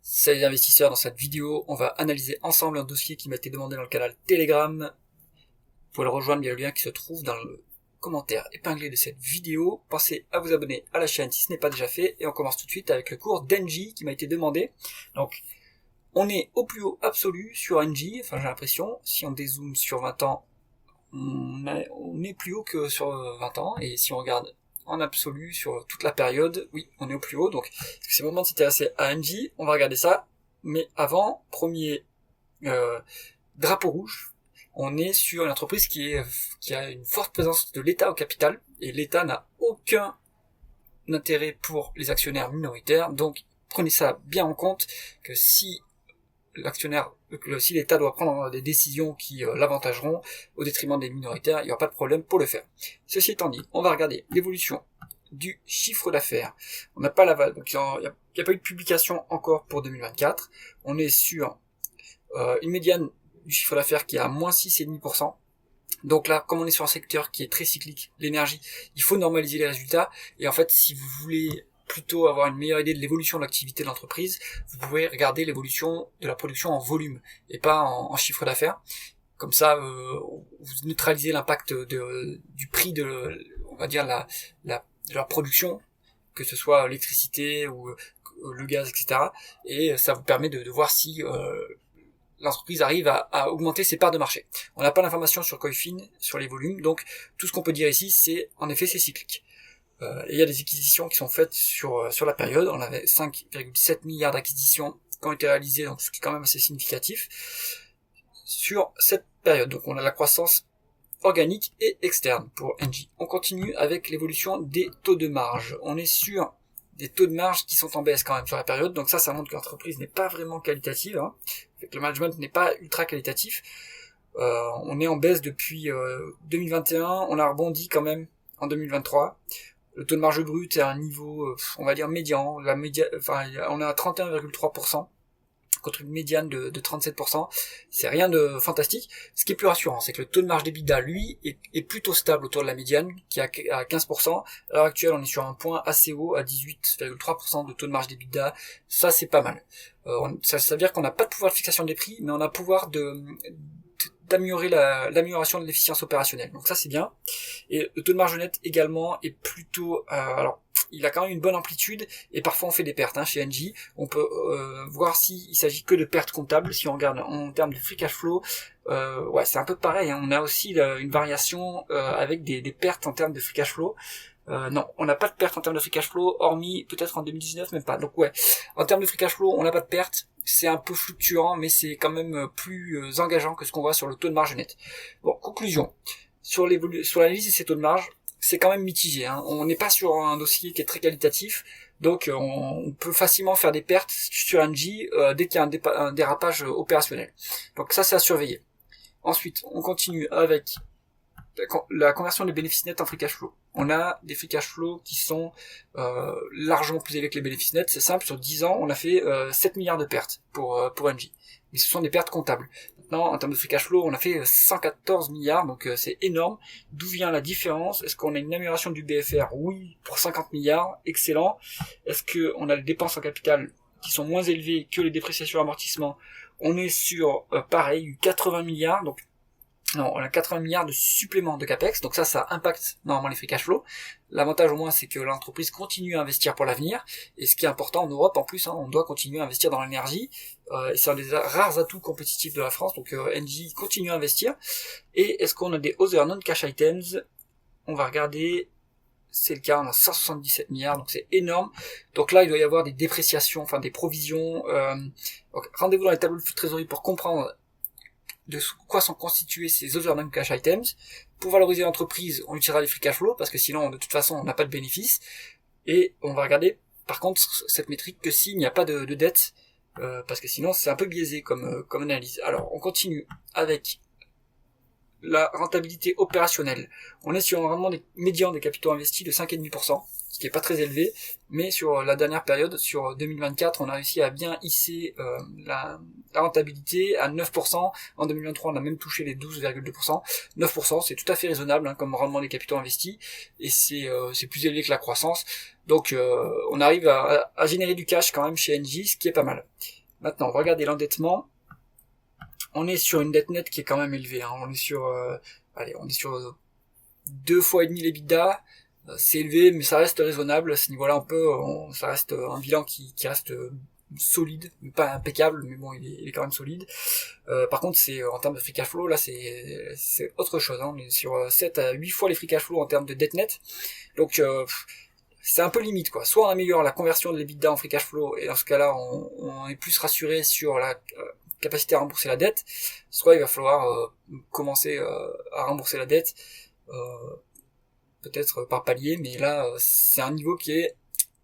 Salut les investisseurs, dans cette vidéo, on va analyser ensemble un dossier qui m'a été demandé dans le canal Telegram. Vous pouvez le rejoindre via le lien qui se trouve dans le commentaire épinglé de cette vidéo. Pensez à vous abonner à la chaîne si ce n'est pas déjà fait. Et on commence tout de suite avec le cours d'Engie qui m'a été demandé. Donc, on est au plus haut absolu sur Engie, enfin j'ai l'impression. Si on dézoome sur 20 ans, on est plus haut que sur 20 ans. Et si on regarde en absolu sur toute la période, oui, on est au plus haut, donc c'est le moment de s'intéresser à Engie, on va regarder ça, mais avant, premier drapeau rouge, on est sur une entreprise qui a une forte présence de l'État au capital, et l'État n'a aucun intérêt pour les actionnaires minoritaires, donc prenez ça bien en compte, que si l'État doit prendre des décisions qui l'avantageront au détriment des minoritaires, il n'y aura pas de problème pour le faire. Ceci étant dit, on va regarder l'évolution du chiffre d'affaires. On n'a pas donc il n'y a pas eu de publication encore pour 2024. On est sur une médiane du chiffre d'affaires qui est à moins 6,5%. Donc là, comme on est sur un secteur qui est très cyclique, l'énergie, il faut normaliser les résultats. Et en fait, si vous voulez plutôt avoir une meilleure idée de l'évolution de l'activité de l'entreprise, vous pouvez regarder l'évolution de la production en volume et pas en chiffre d'affaires. Comme ça, vous neutralisez l'impact du prix de, on va dire, de la production, que ce soit l'électricité ou le gaz, etc. Et ça vous permet de voir si l'entreprise arrive à augmenter ses parts de marché. On n'a pas d'informations sur Coifin, sur les volumes, donc tout ce qu'on peut dire ici, c'est en effet c'est cyclique. Et il y a des acquisitions qui sont faites sur la période. On avait 5,7 milliards d'acquisitions qui ont été réalisées, donc ce qui est quand même assez significatif sur cette période. Donc on a la croissance organique et externe pour Engie. On continue avec l'évolution des taux de marge. On est sur des taux de marge qui sont en baisse quand même sur la période, donc ça montre que l'entreprise n'est pas vraiment qualitative, hein. Le management n'est pas ultra qualitatif. On est en baisse depuis 2021, on a rebondi quand même en 2023. Le taux de marge brut est à un niveau, on va dire médian. On est à 31,3%. Contre une médiane de 37%, c'est rien de fantastique. Ce qui est plus rassurant, c'est que le taux de marge d'EBITDA, lui, est plutôt stable autour de la médiane, qui est à 15%. À l'heure actuelle, on est sur un point assez haut, à 18,3% de taux de marge d'EBITDA. Ça, c'est pas mal. Ça veut dire qu'on n'a pas de pouvoir de fixation des prix, mais on a pouvoir d'améliorer l'amélioration de l'efficience opérationnelle. Donc ça, c'est bien. Et le taux de marge net également est plutôt... alors, il a quand même une bonne amplitude et parfois on fait des pertes chez Engie. On peut voir s'il s'agit que de pertes comptables. Si on regarde en termes de free cash flow, c'est un peu pareil. On a aussi une variation avec des pertes en termes de free cash flow. Non, on n'a pas de perte en termes de free cash flow, hormis peut-être en 2019, même pas. Donc en termes de free cash flow, on n'a pas de perte. C'est un peu fluctuant, mais c'est quand même plus engageant que ce qu'on voit sur le taux de marge net. Bon, conclusion. Sur l'analyse de ces taux de marge, c'est quand même mitigé, hein. On n'est pas sur un dossier qui est très qualitatif, donc on peut facilement faire des pertes sur Engie dès qu'il y a un dérapage opérationnel. Donc ça, c'est à surveiller. Ensuite, on continue avec la conversion des bénéfices nets en free cash flow. On a des free cash flow qui sont largement plus élevés que les bénéfices nets. C'est simple, sur 10 ans, on a fait 7 milliards de pertes pour Engie. Mais ce sont des pertes comptables. Maintenant, en termes de free cash flow, on a fait 114 milliards, donc c'est énorme. D'où vient la différence? Est-ce qu'on a une amélioration du BFR? Oui, pour 50 milliards, excellent. Est-ce qu'on a les dépenses en capital qui sont moins élevées que les dépréciations et amortissements? On est sur, pareil, 80 milliards, donc non, on a 80 milliards de suppléments de capex, donc ça impacte normalement les free cash flow. L'avantage au moins, c'est que l'entreprise continue à investir pour l'avenir, et ce qui est important en Europe en plus, on doit continuer à investir dans l'énergie, et c'est un des rares atouts compétitifs de la France, donc Engie continue à investir. Et est-ce qu'on a des other non-cash items? On va regarder, c'est le cas, on a 177 milliards, donc c'est énorme. Donc là, il doit y avoir des dépréciations, enfin des provisions. Donc rendez-vous dans les tableaux de flux de trésorerie pour comprendre de quoi sont constitués ces other non-cash items. Pour valoriser l'entreprise, on utilisera les free cash flow, parce que sinon, de toute façon, on n'a pas de bénéfice. Et on va regarder, par contre, cette métrique que s'il n'y a pas de dette, parce que sinon, c'est un peu biaisé comme analyse. Alors, on continue avec la rentabilité opérationnelle. On est sur vraiment des médians des capitaux investis de 5,5%, ce qui est pas très élevé, mais sur la dernière période, sur 2024, on a réussi à bien hisser la la rentabilité à 9%. En 2023, on a même touché les 12,2%. 9%, c'est tout à fait raisonnable comme rendement des capitaux investis, et c'est plus élevé que la croissance. Donc on arrive à générer du cash quand même chez Engie, ce qui est pas mal. Maintenant, on va regarder l'endettement. On est sur une dette nette qui est quand même élevée. On est sur 2 fois et demi l'EBITDA. C'est élevé, mais ça reste raisonnable. À ce niveau-là, ça reste un bilan qui reste solide, pas impeccable, mais bon, il est quand même solide. Par contre, c'est en termes de free cash flow, là, c'est autre chose. On est sur 7 à 8 fois les free cash flow en termes de dette nette. Donc, c'est un peu limite, quoi. Soit on améliore la conversion de l'EBITDA en free cash flow, et dans ce cas-là, on est plus rassuré sur la capacité à rembourser la dette, soit il va falloir commencer à rembourser la dette, peut-être par palier, mais là, c'est un niveau qui est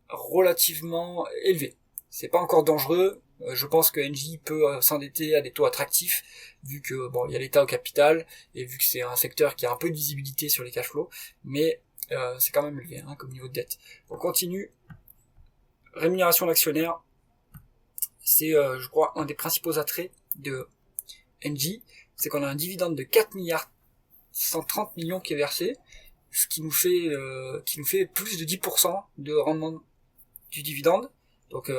relativement élevé. C'est pas encore dangereux. Je pense que Engie peut s'endetter à des taux attractifs, vu que bon, il y a l'État au capital, et vu que c'est un secteur qui a un peu de visibilité sur les cash flows, mais c'est quand même élevé comme niveau de dette. On continue. Rémunération d'actionnaire, c'est je crois un des principaux attraits de Engie, c'est qu'on a un dividende de 4 milliards 130 millions qui est versé, ce qui nous fait plus de 10% de rendement du dividende. Donc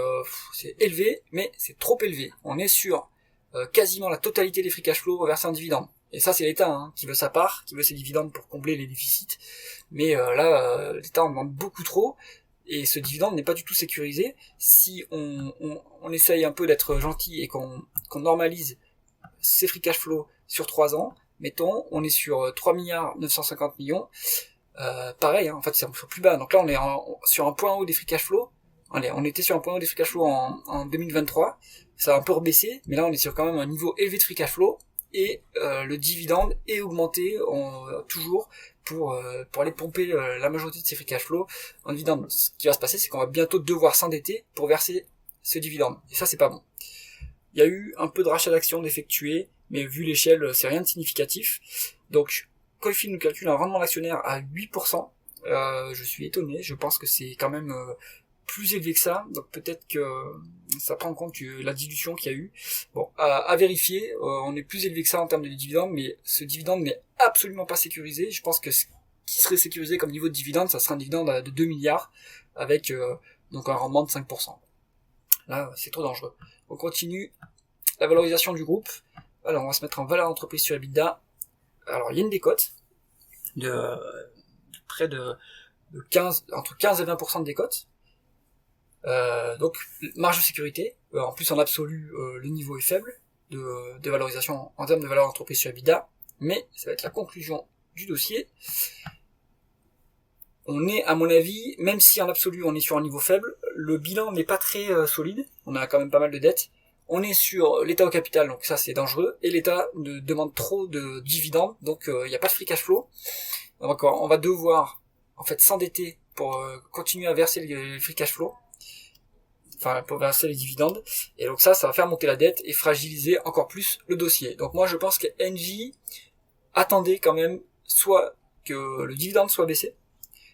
c'est élevé, mais c'est trop élevé. On est sur quasiment la totalité des free cash flow reversés en dividende. Et ça, c'est l'État qui veut sa part, qui veut ses dividendes pour combler les déficits. Mais là, l'État en demande beaucoup trop, et ce dividende n'est pas du tout sécurisé. Si on essaye un peu d'être gentil et qu'on normalise ces free cash flow sur 3 ans, mettons, on est sur 3 milliards 950 millions. Pareil, en fait, c'est plus bas. Donc là, on est sur un point haut des free cash flow. On était sur un point haut des free cash flow en 2023. Ça a un peu rebaissé, mais là, on est sur quand même un niveau élevé de free cash flow. Et le dividende est augmenté toujours pour aller pomper la majorité de ces free cash flow en dividende. Ce qui va se passer, c'est qu'on va bientôt devoir s'endetter pour verser ce dividende. Et ça, c'est pas bon. Il y a eu un peu de rachat d'actions d'effectuer, mais vu l'échelle, c'est rien de significatif. Donc, Coifin nous calcule un rendement d'actionnaire à 8%. Je suis étonné, je pense que c'est quand même plus élevé que ça, donc peut-être que ça prend en compte la dilution qu'il y a eu. Bon, à vérifier, on est plus élevé que ça en termes de dividende, mais ce dividende n'est absolument pas sécurisé. Je pense que ce qui serait sécurisé comme niveau de dividende, ça serait un dividende de 2 milliards, avec donc un rendement de 5%. Là, c'est trop dangereux. On continue. La valorisation du groupe. Alors, on va se mettre en valeur d'entreprise sur EBITDA. Alors, il y a une décote de près de 15, entre 15 et 20% de décote. Donc, marge de sécurité. En plus, en absolu, le niveau est faible de valorisation en termes de valeur d'entreprise sur EBITDA. Mais ça va être la conclusion du dossier. On est, à mon avis, même si en absolu on est sur un niveau faible, le bilan n'est pas très solide. On a quand même pas mal de dettes. On est sur l'État au capital, donc ça c'est dangereux. Et l'État demande trop de dividendes, donc il n'y a pas de free cash flow. Donc on va devoir en fait s'endetter pour continuer à verser les free cash flow. Enfin, pour verser les dividendes. Et donc ça va faire monter la dette et fragiliser encore plus le dossier. Donc moi je pense que Engie attendait quand même soit que le dividende soit baissé,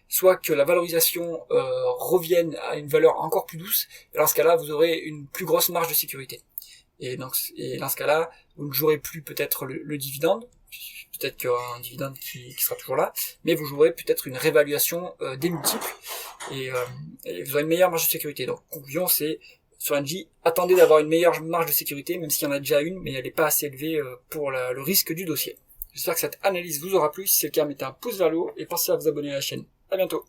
soit que la valorisation revienne à une valeur encore plus douce, et dans ce cas-là, vous aurez une plus grosse marge de sécurité. Et dans ce cas-là, vous ne jouerez plus peut-être le dividende, peut-être qu'il y aura un dividende qui sera toujours là, mais vous jouerez peut-être une réévaluation des multiples, et vous aurez une meilleure marge de sécurité. Donc, conclusion, c'est, sur Engie, attendez d'avoir une meilleure marge de sécurité, même s'il y en a déjà une, mais elle n'est pas assez élevée pour le risque du dossier. J'espère que cette analyse vous aura plu. Si c'est le cas, mettez un pouce vers le haut et pensez à vous abonner à la chaîne. À bientôt.